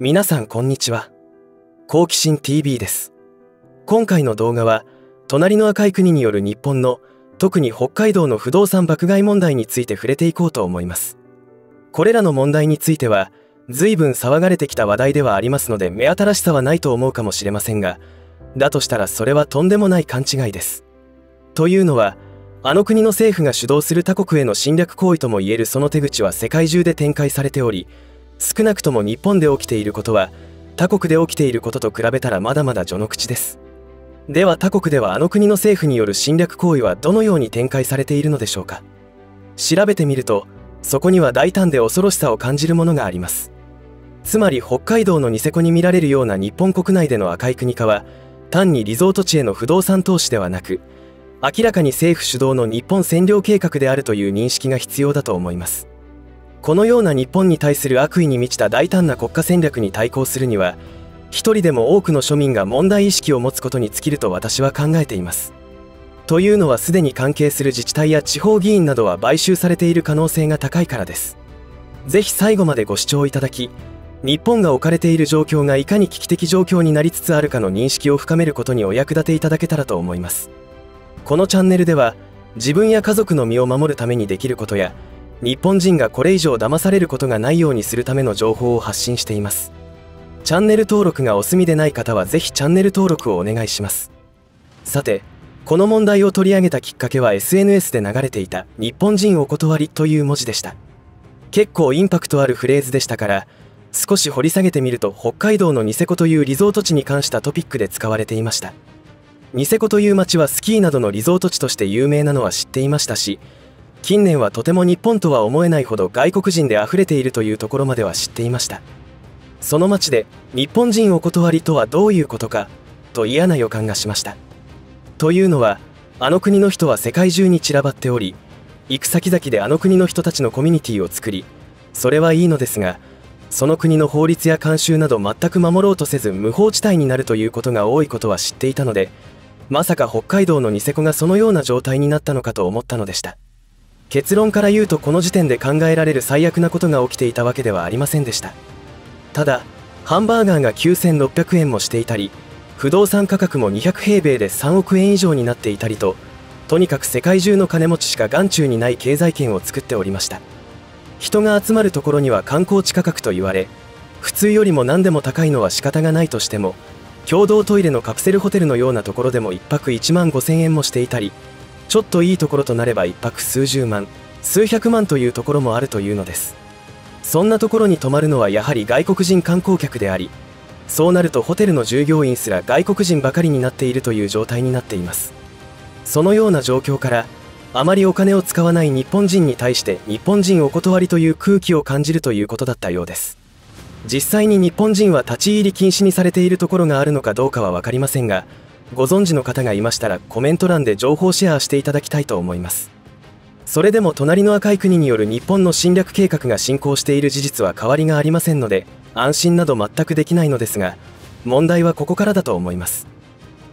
皆さんこんにちは。好奇心 TV です。今回の動画は、隣の赤い国による日本の、特に北海道の不動産爆買い問題について触れていこうと思います。これらの問題については、随分騒がれてきた話題ではありますので、目新しさはないと思うかもしれませんが、だとしたらそれはとんでもない勘違いです。というのは、あの国の政府が主導する他国への侵略行為ともいえるその手口は世界中で展開されており、少なくとも日本で起きていることは他国で起きていることと比べたらまだまだ序の口です。では他国ではあの国の政府による侵略行為はどのように展開されているのでしょうか。調べてみるとそこには大胆で恐ろしさを感じるものがあります。つまり北海道のニセコに見られるような日本国内での赤い国化は単にリゾート地への不動産投資ではなく、明らかに政府主導の日本占領計画であるという認識が必要だと思います。このような日本に対する悪意に満ちた大胆な国家戦略に対抗するには、一人でも多くの庶民が問題意識を持つことに尽きると私は考えています。というのはすでに関係する自治体や地方議員などは買収されている可能性が高いからです。ぜひ最後までご視聴いただき、日本が置かれている状況がいかに危機的状況になりつつあるかの認識を深めることにお役立ていただけたらと思います。このチャンネルでは、自分や家族の身を守るためにできることや、日本人がこれ以上騙されることがないようにするための情報を発信しています。チャンネル登録がお済みでない方はぜひチャンネル登録をお願いします。さて、この問題を取り上げたきっかけは SNS で流れていた日本人お断りという文字でした。結構インパクトあるフレーズでしたから、少し掘り下げてみると北海道のニセコというリゾート地に関したトピックで使われていました。ニセコという町はスキーなどのリゾート地として有名なのは知っていましたし、近年はとても日本とは思えないほど外国人であふれているというところまでは知っていました。その町で日本人お断りとはどういうことかと嫌な予感がしました。というのはあの国の人は世界中に散らばっており、行く先々であの国の人たちのコミュニティを作り、それはいいのですが、その国の法律や慣習など全く守ろうとせず無法地帯になるということが多いことは知っていたので、まさか北海道のニセコがそのような状態になったのかと思ったのでした。結論から言うとこの時点で考えられる最悪なことが起きていたわけではありませんでした。ただ、ハンバーガーが9600円もしていたり、不動産価格も200平米で3億円以上になっていたりと、とにかく世界中の金持ちしか眼中にない経済圏を作っておりました。人が集まるところには観光地価格と言われ、普通よりも何でも高いのは仕方がないとしても、共同トイレのカプセルホテルのようなところでも1泊1万5000円もしていたり、ちょっといいところとなれば1泊数十万、数百万というところもあるというのです。そんなところに泊まるのはやはり外国人観光客であり、そうなるとホテルの従業員すら外国人ばかりになっているという状態になっています。そのような状況から、あまりお金を使わない日本人に対して日本人お断りという空気を感じるということだったようです。実際に日本人は立ち入り禁止にされているところがあるのかどうかは分かりませんが、ご存知の方がいましたらコメント欄で情報シェアしていただきたいと思います。それでも隣の赤い国による日本の侵略計画が進行している事実は変わりがありませんので、安心など全くできないのですが、問題はここからだと思います。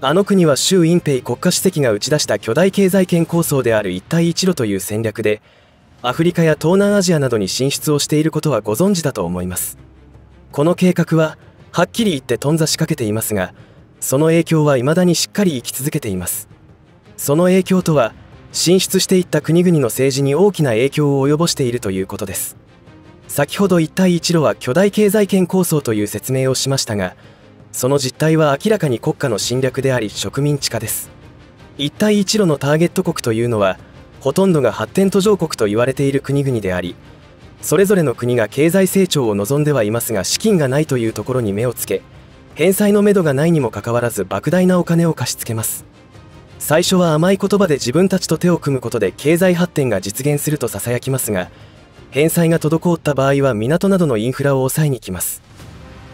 あの国は習近平国家主席が打ち出した巨大経済圏構想である一帯一路という戦略で、アフリカや東南アジアなどに進出をしていることはご存知だと思います。この計画ははっきり言って頓挫しかけていますが、その影響は未だにしっかり生き続けています。その影響とは、進出していった国々の政治に大きな影響を及ぼしているということです。先ほど一帯一路は巨大経済圏構想という説明をしましたが、その実態は明らかに国家の侵略であり植民地化です。一帯一路のターゲット国というのは、ほとんどが発展途上国と言われている国々であり、それぞれの国が経済成長を望んではいますが資金がないというところに目をつけ、返済のめどがないにもかかわらず莫大なお金を貸し付けます。最初は甘い言葉で自分たちと手を組むことで経済発展が実現するとささやきますが、返済が滞った場合は港などのインフラを抑えに来ます。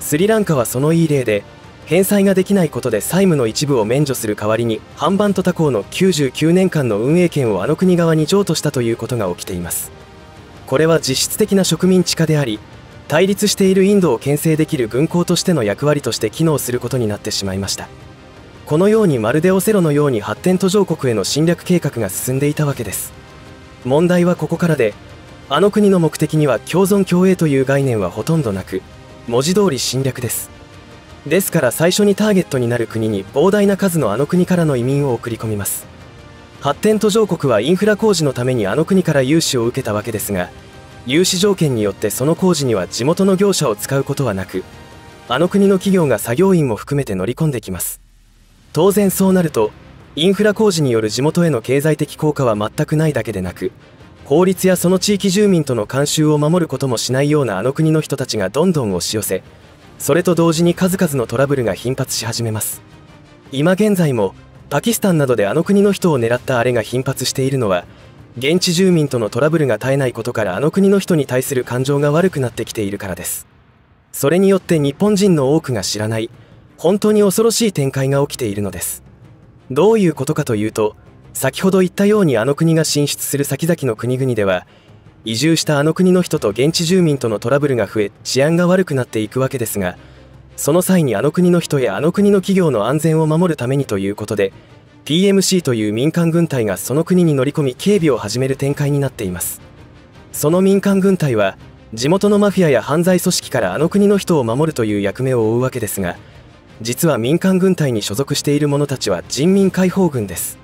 スリランカはそのいい例で、返済ができないことで債務の一部を免除する代わりにハンバントタ港の99年間の運営権をあの国側に譲渡したということが起きています。これは実質的な植民地化であり、対立しているインドを牽制できる軍港としての役割として機能することになってしまいました。このようにまるでオセロのように発展途上国への侵略計画が進んでいたわけです。問題はここからで、あの国の目的には共存共栄という概念はほとんどなく、文字通り侵略です。ですから最初にターゲットになる国に膨大な数のあの国からの移民を送り込みます。発展途上国はインフラ工事のためにあの国から融資を受けたわけですが、融資条件によってその工事には地元の業者を使うことはなく、あの国の企業が作業員も含めて乗り込んできます。当然そうなると、インフラ工事による地元への経済的効果は全くないだけでなく、法律やその地域住民との慣習を守ることもしないようなあの国の人たちがどんどん押し寄せ、それと同時に数々のトラブルが頻発し始めます。今現在もパキスタンなどであの国の人を狙ったあれが頻発しているのは、現地住民とのトラブルが絶えないことからあの国の人に対する感情が悪くなってきているからです。それによって日本人の多くが知らない本当に恐ろしい展開が起きているのです。どういうことかというと、先ほど言ったようにあの国が進出する先々の国々では、移住したあの国の人と現地住民とのトラブルが増え、治安が悪くなっていくわけですが、その際にあの国の人やあの国の企業の安全を守るためにということで、PMC という民間軍隊がその国に乗り込み警備を始める展開になっています。その民間軍隊は、地元のマフィアや犯罪組織からあの国の人を守るという役目を負うわけですが、実は民間軍隊に所属している者たちは人民解放軍です。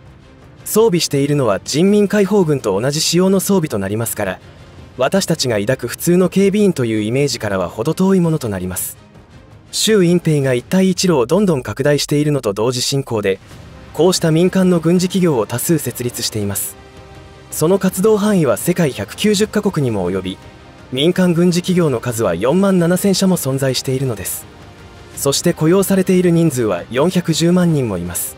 装備しているのは人民解放軍と同じ仕様の装備となりますから、私たちが抱く普通の警備員というイメージからは程遠いものとなります。習近平が一帯一路をどんどん拡大しているのと同時進行で、こうした民間の軍事企業を多数設立しています。その活動範囲は世界190カ国にも及び、民間軍事企業の数は4万7000社も存在しているのです。そして雇用されている人数は410万人もいます。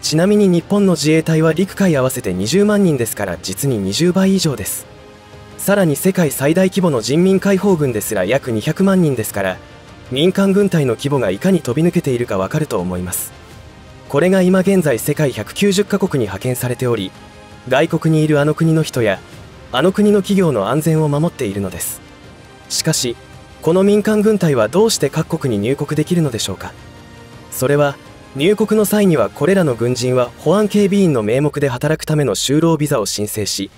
ちなみに日本の自衛隊は陸海合わせて20万人ですから、実に20倍以上です。さらに世界最大規模の人民解放軍ですら約200万人ですから、民間軍隊の規模がいかに飛び抜けているかわかると思います。これが今現在世界190カ国に派遣されており、外国にいるあの国の人やあの国の企業の安全を守っているのです。しかし、この民間軍隊はどうして各国に入国できるのでしょうか。それは、入国の際にはこれらの軍人は保安警備員の名目で働くための就労ビザを申請し、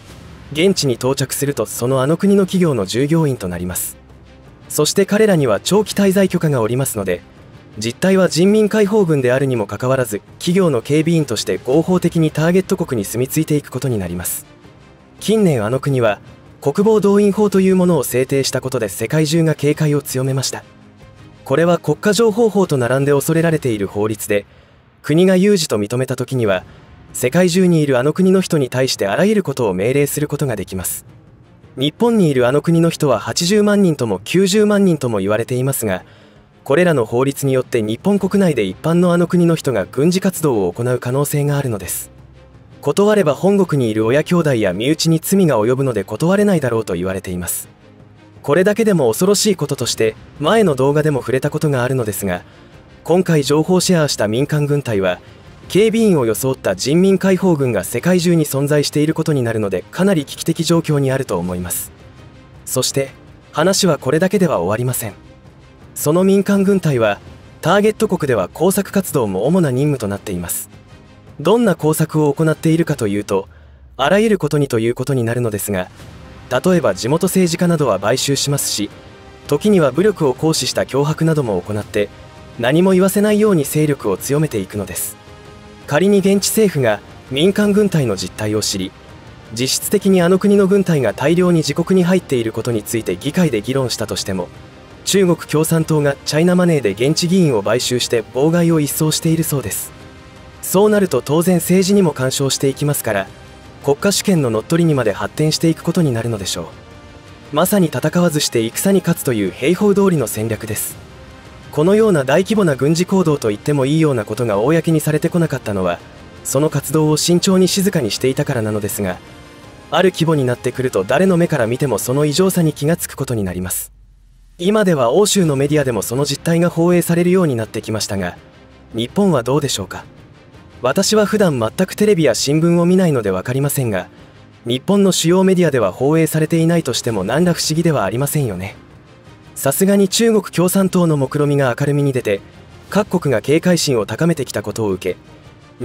現地に到着するとそのあの国の企業の従業員となります。そして彼らには長期滞在許可が下りますので、実態は人民解放軍であるにもかかわらず、企業の警備員として合法的にターゲット国に住み着いていくことになります。近年あの国は国防動員法というものを制定したことで世界中が警戒を強めました。これは国家情報法と並んで恐れられている法律で、国が有事と認めた時には世界中にいるあの国の人に対してあらゆることを命令することができます。日本にいるあの国の人は80万人とも90万人とも言われていますが、これらの法律によって日本国内で一般のあの国の人が軍事活動を行う可能性があるのです。断れば本国にいる親兄弟や身内に罪が及ぶので断れないだろうと言われています。これだけでも恐ろしいこととして前の動画でも触れたことがあるのですが、今回情報シェアした民間軍隊は警備員を装った人民解放軍が世界中に存在していることになるので、かなり危機的状況にあると思います。そして話はこれだけでは終わりません。その民間軍隊はターゲット国では工作活動も主な任務となっています。どんな工作を行っているかというと、あらゆることにということになるのですが、例えば地元政治家などは買収しますし、時には武力を行使した脅迫なども行って、何も言わせないように勢力を強めていくのです。仮に現地政府が民間軍隊の実態を知り、実質的にあの国の軍隊が大量に自国に入っていることについて議会で議論したとしても、中国共産党がチャイナマネーで現地議員を買収して妨害を一掃しているそうです。そうなると当然政治にも干渉していきますから、国家主権の乗っ取りにまで発展していくことになるのでしょう。まさに戦わずして戦に勝つという兵法通りの戦略です。このような大規模な軍事行動と言ってもいいようなことが公にされてこなかったのは、その活動を慎重に静かにしていたからなのですが、ある規模になってくると誰の目から見てもその異常さに気がつくことになります。今では欧州のメディアでもその実態が放映されるようになってきましたが、日本はどうでしょうか。私は普段全くテレビや新聞を見ないので分かりませんが、日本の主要メディアでは放映されていないとしても何ら不思議ではありませんよね。さすがに中国共産党の目論見が明るみに出て、各国が警戒心を高めてきたことを受け、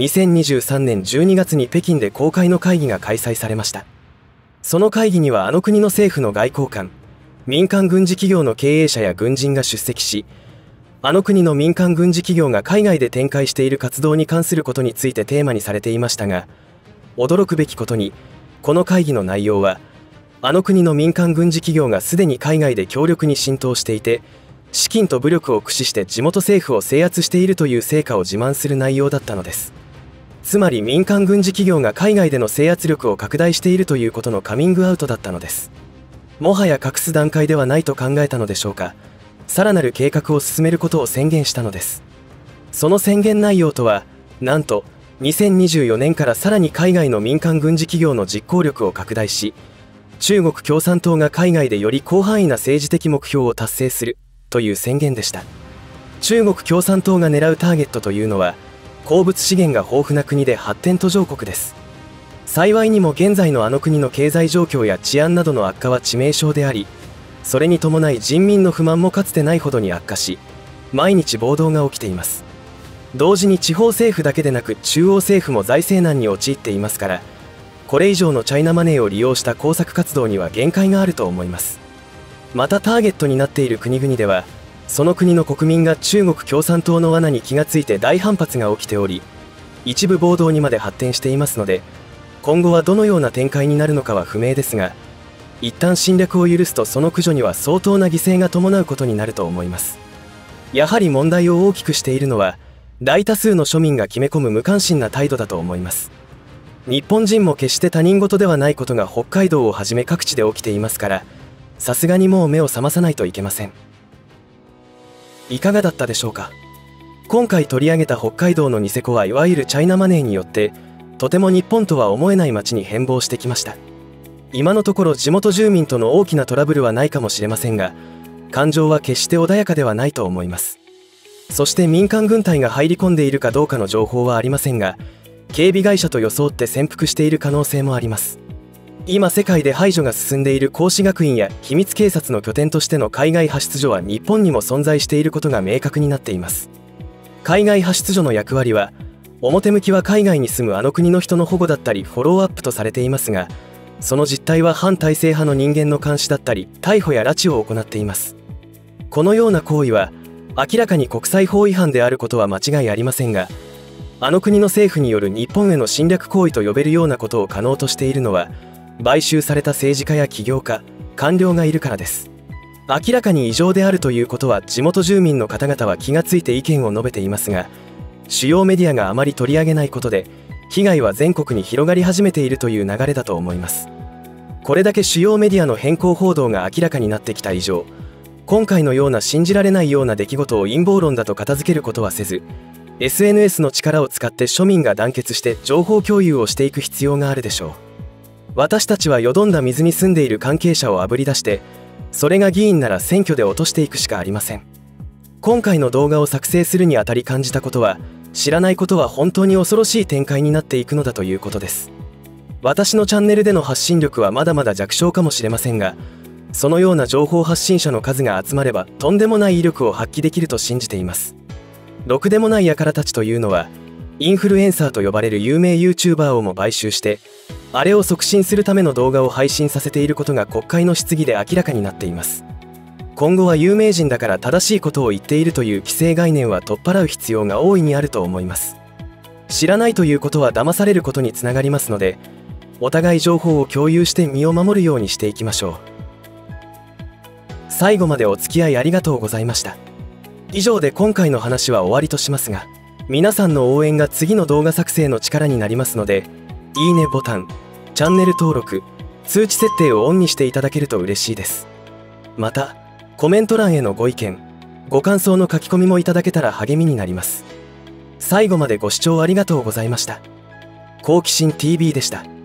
2023年12月に北京で公開の会議が開催されました。その会議にはあの国の政府の外交官、民間軍事企業の経営者や軍人が出席し、あの国の民間軍事企業が海外で展開している活動に関することについてテーマにされていましたが、驚くべきことにこの会議の内容は、あの国の民間軍事企業がすでに海外で強力に浸透していて、資金と武力を駆使して地元政府を制圧しているという成果を自慢する内容だったのです。つまり民間軍事企業が海外での制圧力を拡大しているということのカミングアウトだったのです。もはや隠す段階ではないと考えたのでしょうか、さらなる計画を進めることを宣言したのです。その宣言内容とは、なんと2024年からさらに海外の民間軍事企業の実行力を拡大し、中国共産党が海外でより広範囲な政治的目標を達成するという宣言でした。中国共産党が狙うターゲットというのは、鉱物資源が豊富な国で発展途上国です。幸いにも現在のあの国の経済状況や治安などの悪化は致命傷であり、それに伴い人民の不満もかつてないほどに悪化し、毎日暴動が起きています。同時に地方政府だけでなく中央政府も財政難に陥っていますから、これ以上のチャイナマネーを利用した工作活動には限界があると思います。またターゲットになっている国々では、その国の国民が中国共産党の罠に気がついて大反発が起きており、一部暴動にまで発展していますので、今後はどのような展開になるのかは不明ですが、一旦侵略を許すとその駆除には相当な犠牲が伴うことになると思います。やはり問題を大きくしているのは、大多数の庶民が決め込む無関心な態度だと思います。日本人も決して他人事ではないことが北海道をはじめ各地で起きていますから、さすがにもう目を覚まさないといけません。いかがだったでしょうか。今回取り上げた北海道のニセコはいわゆるチャイナマネーによって、とても日本とは思えない街に変貌してきました。今のところ地元住民との大きなトラブルはないかもしれませんが、感情は決して穏やかではないと思います。そして民間軍隊が入り込んでいるかどうかの情報はありませんが、警備会社と装って潜伏している可能性もあります。今世界で排除が進んでいる孔子学院や秘密警察の拠点としての海外派出所は日本にも存在していることが明確になっています。海外派出所の役割は、表向きは海外に住むあの国の人の保護だったりフォローアップとされていますが、その実態は反体制派の人間の監視だったり逮捕や拉致を行っています。このような行為は明らかに国際法違反であることは間違いありませんが、あの国の政府による日本への侵略行為と呼べるようなことを可能としているのは、買収された政治家や起業家、官僚がいるからです。明らかに異常であるということは地元住民の方々は気がついて意見を述べていますが、主要メディアがあまり取り上げないことで被害は全国に広がり始めているという流れだと思います。これだけ主要メディアの偏向報道が明らかになってきた以上、今回のような信じられないような出来事を陰謀論だと片付けることはせず、 SNS の力を使って庶民が団結して情報共有をしていく必要があるでしょう。私たちはよどんだ水に住んでいる関係者をあぶり出して、それが議員なら選挙で落としていくしかありません。今回の動画を作成するにあたり感じたことは、知らないことは本当に恐ろしい展開になっていくのだということです。私のチャンネルでの発信力はまだまだ弱小かもしれませんが、そのような情報発信者の数が集まればとんでもない威力を発揮できると信じています。ろくでもない輩たちというのは、インフルエンサーと呼ばれる有名 YouTuber をも買収して、あれを促進するための動画を配信させていることが国会の質疑で明らかになっています。今後は有名人だから正しいことを言っているという既成概念は取っ払う必要が大いにあると思います。知らないということは騙されることにつながりますので、お互い情報を共有して身を守るようにしていきましょう。最後までお付き合いありがとうございました。以上で今回の話は終わりとしますが、皆さんの応援が次の動画作成の力になりますので、いいねボタン、チャンネル登録、通知設定をオンにしていただけると嬉しいです。また、コメント欄へのご意見、ご感想の書き込みもいただけたら励みになります。最後までご視聴ありがとうございました。好奇心 TV でした。